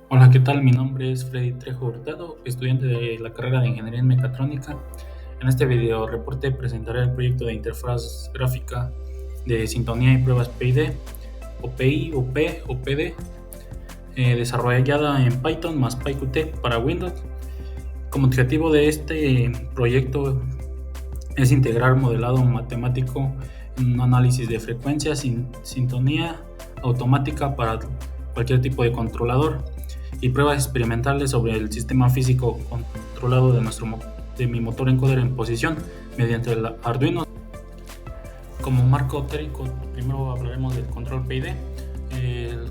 Hola, ¿qué tal? Mi nombre es Freddy Trejo Hurtado, estudiante de la carrera de Ingeniería en Mecatrónica. En este video reporte presentaré el proyecto de interfaz gráfica de sintonía y pruebas PID, o PI, o P, o PD, desarrollada en Python más PyQt para Windows. Como objetivo de este proyecto es integrar modelado matemático en un análisis de frecuencia sin sintonía automática para cualquier tipo de controlador y pruebas experimentales sobre el sistema físico controlado de mi motor encoder en posición mediante el Arduino. Como marco teórico, primero hablaremos del control PID.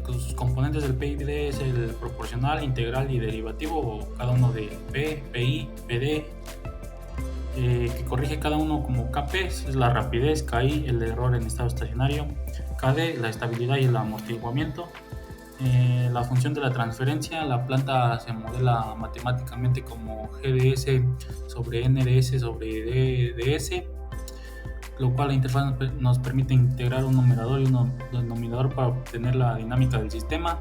Sus componentes del PID es el proporcional, integral y derivativo, o cada uno de P, PI, PD, que corrige cada uno como KP, es la rapidez, KI, el error en estado estacionario, KD, la estabilidad y el amortiguamiento. La función de la transferencia, la planta se modela matemáticamente como GDS sobre NDS sobre DDS, lo cual la interfaz nos permite integrar un numerador y un denominador para obtener la dinámica del sistema.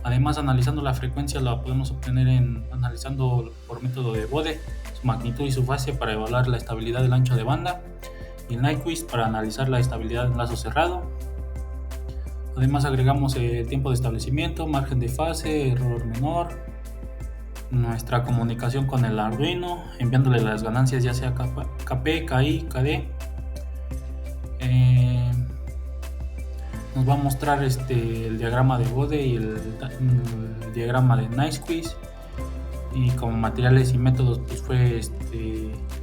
Además, analizando la frecuencia la podemos obtener analizando por método de Bode, su magnitud y su fase para evaluar la estabilidad del ancho de banda, y el Nyquist para analizar la estabilidad en lazo cerrado. Además agregamos el tiempo de establecimiento, margen de fase, error menor, nuestra comunicación con el Arduino, enviándole las ganancias ya sea KP, KI, KD. Nos va a mostrar el diagrama de Bode y el diagrama de Nyquist. Y como materiales y métodos pues fue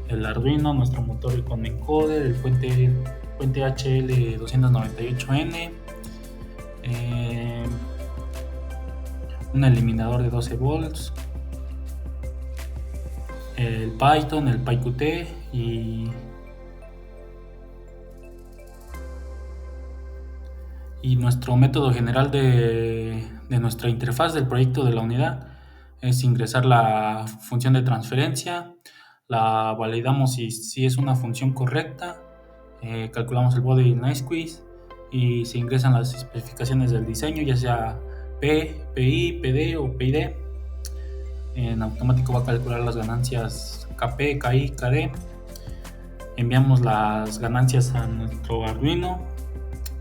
el Arduino, nuestro motor con encoder, el puente HL298N, un eliminador de 12 volts, el Python, el PyQt y nuestro método general de nuestra interfaz del proyecto de la unidad es ingresar la función de transferencia, la validamos si es una función correcta, calculamos el bode y el Nyquist y se ingresan las especificaciones del diseño, ya sea P, PI, PD o PID. En automático va a calcular las ganancias KP, KI, KD. Enviamos las ganancias a nuestro Arduino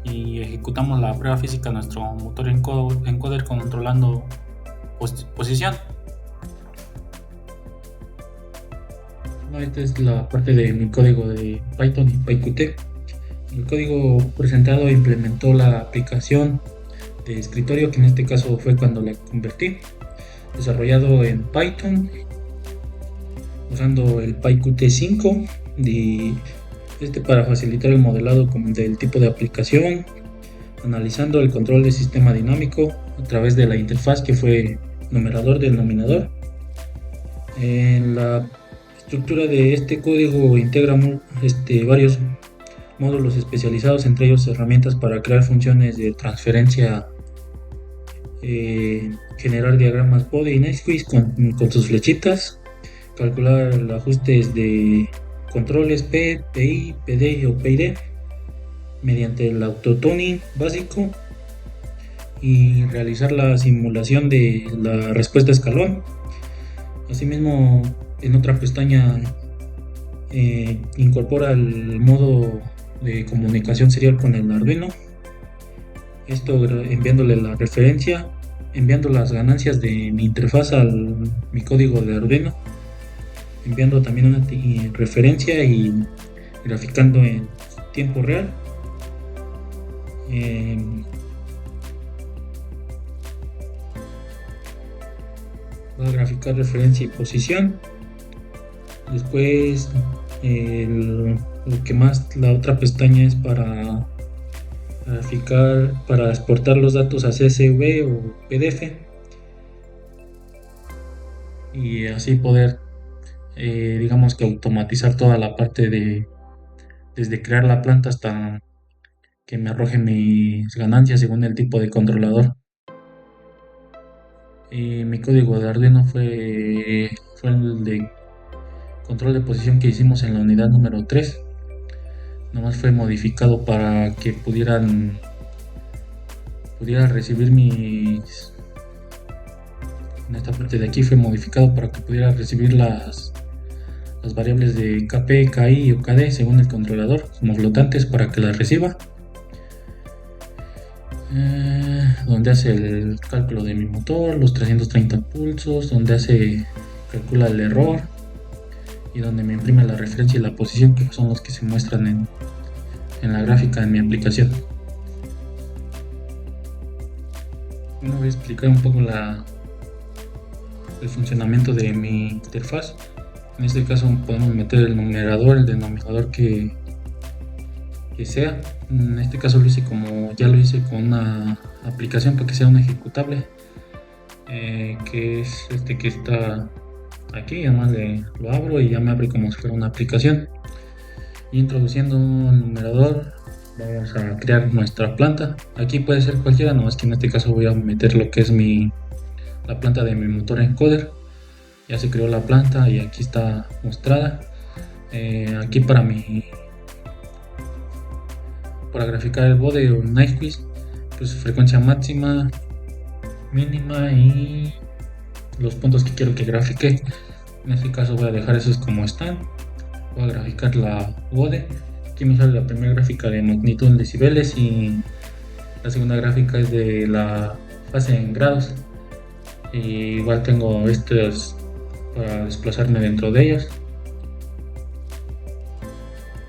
y ejecutamos la prueba física a nuestro motor encoder controlando posición. Esta es la parte de mi código de Python y PyQt. El código presentado implementó la aplicación de escritorio, que en este caso fue cuando la convertí, desarrollado en Python usando el PyQt 5 para facilitar el modelado del tipo de aplicación, analizando el control del sistema dinámico a través de la interfaz que fue numerador denominador. En la estructura de este código integra varios módulos especializados, entre ellos herramientas para crear funciones de transferencia, generar diagramas Bode y Nyquist con sus flechitas, calcular ajustes de controles P, PI, PD o PID mediante el autotuning básico y realizar la simulación de la respuesta escalón. Asimismo, en otra pestaña incorpora el modo de comunicación serial con el Arduino, esto enviándole la referencia, enviando las ganancias de mi interfaz mi código de Arduino, enviando también una referencia y graficando en tiempo real. Va a graficar referencia y posición. Después lo que más, la otra pestaña es para graficar, para exportar los datos a CSV o PDF y así poder digamos que automatizar toda la parte desde crear la planta hasta que me arroje mis ganancias según el tipo de controlador. Mi código de Arduino fue el de control de posición que hicimos en la unidad número 3. Nomás fue modificado para que pudiera recibir En esta parte de aquí fue modificado para que pudiera recibir las variables de KP, KI o KD según el controlador como flotantes para que las reciba. Donde hace el cálculo de mi motor, los 330 pulsos, donde calcula el error y donde me imprime la referencia y la posición, que son los que se muestran en la gráfica en mi aplicación. Bueno, voy a explicar un poco el funcionamiento de mi interfaz. En este caso podemos meter el numerador, el denominador que sea. En este caso ya lo hice con una aplicación para que sea un ejecutable, que es este que está aquí. Además lo abro y ya me abre como si fuera una aplicación. Y introduciendo el numerador vamos a crear nuestra planta. Aquí puede ser cualquiera, nomás que en este caso voy a meter lo que es la planta de mi motor encoder. Ya se creó la planta y aquí está mostrada. Aquí para graficar el bode o el Nyquist, pues frecuencia máxima, mínima y los puntos que quiero que grafique. En este caso voy a dejar esos como están. Voy a graficar la bode. Aquí me sale la primera gráfica de magnitud en decibeles y la segunda gráfica es de la fase en grados. Y igual tengo estos para desplazarme dentro de ellos,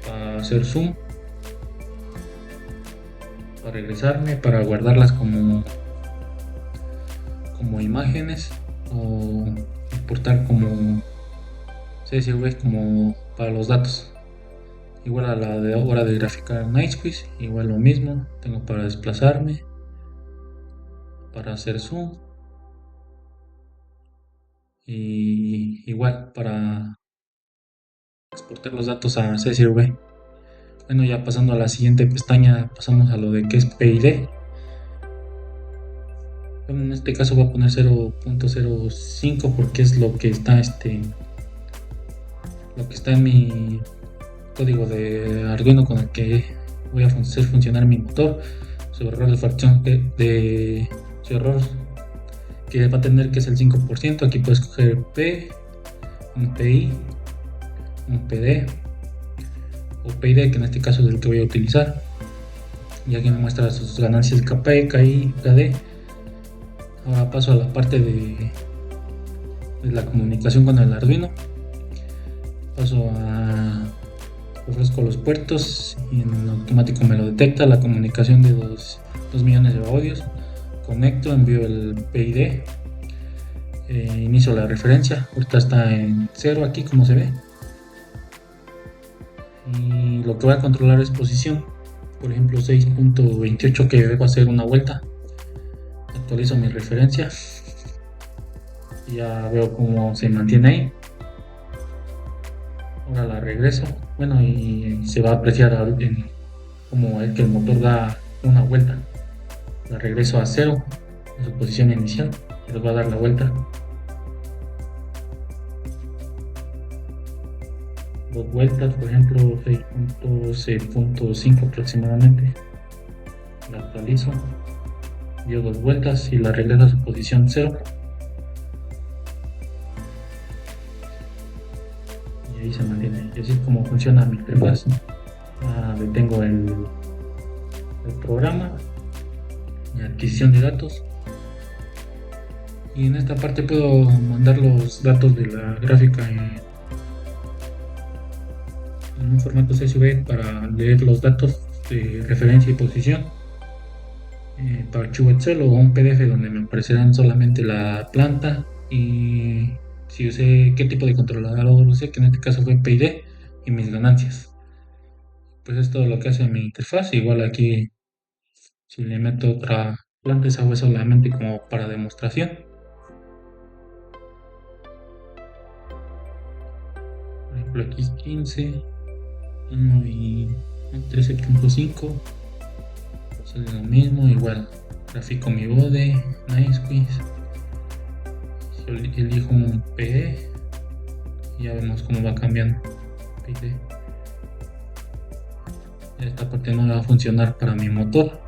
para hacer zoom, para regresarme, para guardarlas como imágenes o exportar como CSV como para los datos. Igual a la de hora de graficar Nyquist, igual lo mismo, tengo para desplazarme, para hacer zoom y igual para exportar los datos a CSV. Bueno, ya pasando a la siguiente pestaña, pasamos a lo de que es PID. Bueno, en este caso voy a poner 0.05 porque es lo que está en mi código de Arduino con el que voy a hacer funcionar mi motor. Su error de fracción su error que va a tener, que es el 5%. Aquí puedes escoger P, un PI, un PD o PID, que en este caso es el que voy a utilizar. Y aquí me muestra sus ganancias KP, KI, KD. Ahora paso a la parte de la comunicación con el Arduino. Ofrezco los puertos y en automático me lo detecta la comunicación de 2 millones de audios. Conecto, envío el PID, inicio la referencia. Ahorita está en 0 aquí como se ve. Y lo que voy a controlar es posición, por ejemplo 6.28, que debo hacer una vuelta. Actualizo mi referencia y ya veo cómo se mantiene ahí. Ahora la regreso, bueno, y se va a apreciar como que el motor da una vuelta. La regreso a 0 en su posición inicial y les va a dar la vuelta. 2 vueltas, por ejemplo 6.5 aproximadamente. La actualizo, dio 2 vueltas y la regreso a su posición 0. Y ahí se mantiene. Y así es como funciona mi interfaz. Detengo el programa y adquisición de datos. Y en esta parte puedo mandar los datos de la gráfica en un formato CSV para leer los datos de referencia y posición, para archivo Excel o un PDF donde me aparecerán solamente la planta y si usé qué tipo de controlador usé, que en este caso fue PID, y mis ganancias. Pues es todo lo que hace mi interfaz. Igual aquí, si le meto otra planta, esa fue solamente como para demostración. Por ejemplo aquí 15, 1 y 13.5, sale lo mismo. Igual grafico mi bode, Nyquist, elijo un PE y ya vemos cómo va cambiando. Esta parte no va a funcionar para mi motor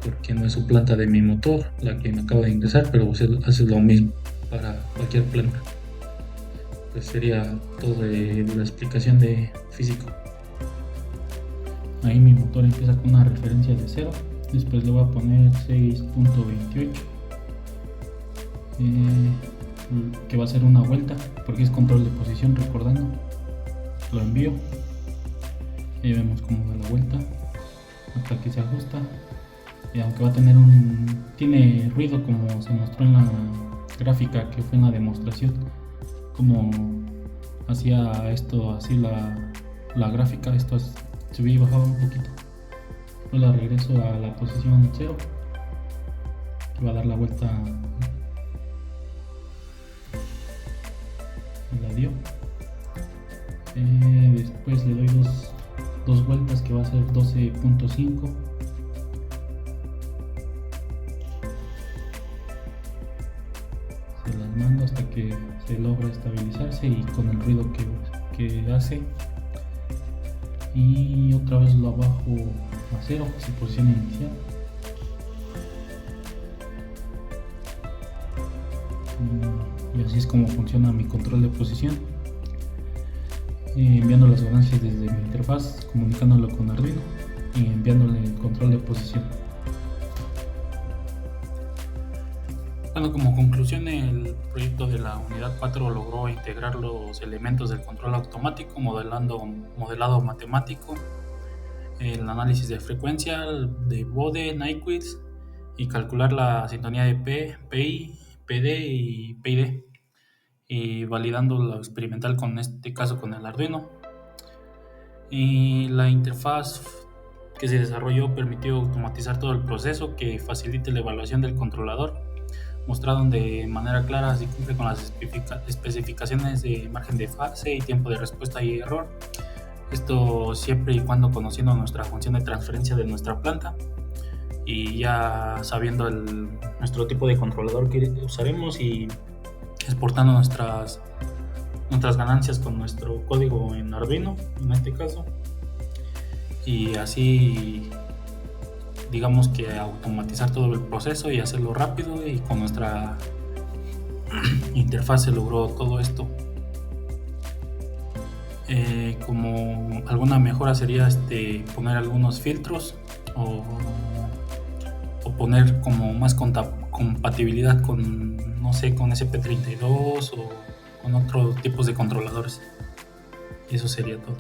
porque no es su planta de mi motor la que me acabo de ingresar, pero hace lo mismo para cualquier planta. Pues sería todo de la explicación de físico. Ahí mi motor empieza con una referencia de 0, después le voy a poner 6.28, que va a ser una vuelta porque es control de posición, recordando. Lo envío y vemos cómo da la vuelta hasta que se ajusta, y aunque va a tener tiene ruido como se mostró en la gráfica que fue en la demostración, como hacía esto así la gráfica, esto subía y bajaba un poquito. Después la regreso a la posición 0, que va a dar la vuelta, la dio. Después le doy dos vueltas, que va a ser 12.5. Se las mando hasta que se logra estabilizarse y con el ruido que hace, y otra vez lo bajo a 0, su posición inicial. Y así es como funciona mi control de posición, enviando las ganancias desde mi interfaz, comunicándolo con Arduino y enviándole el control de posición. Bueno, como conclusión, el proyecto de la unidad 4 logró integrar los elementos del control automático, modelado matemático, el análisis de frecuencia de Bode, Nyquist, y calcular la sintonía de P, PI, PD y PID, y validando lo experimental, con este caso con el Arduino. Y la interfaz que se desarrolló permitió automatizar todo el proceso, que facilite la evaluación del controlador, mostraron de manera clara si cumple con las especificaciones de margen de fase y tiempo de respuesta y error. Esto siempre y cuando conociendo nuestra función de transferencia de nuestra planta, y ya sabiendo nuestro tipo de controlador que usaremos, y exportando nuestras ganancias con nuestro código en Arduino en este caso, y así digamos que automatizar todo el proceso y hacerlo rápido, y con nuestra interfaz se logró todo esto. Como alguna mejora sería poner algunos filtros, o poner como más compatibilidad con, no sé, con SP32 o con otros tipos de controladores. Y eso sería todo.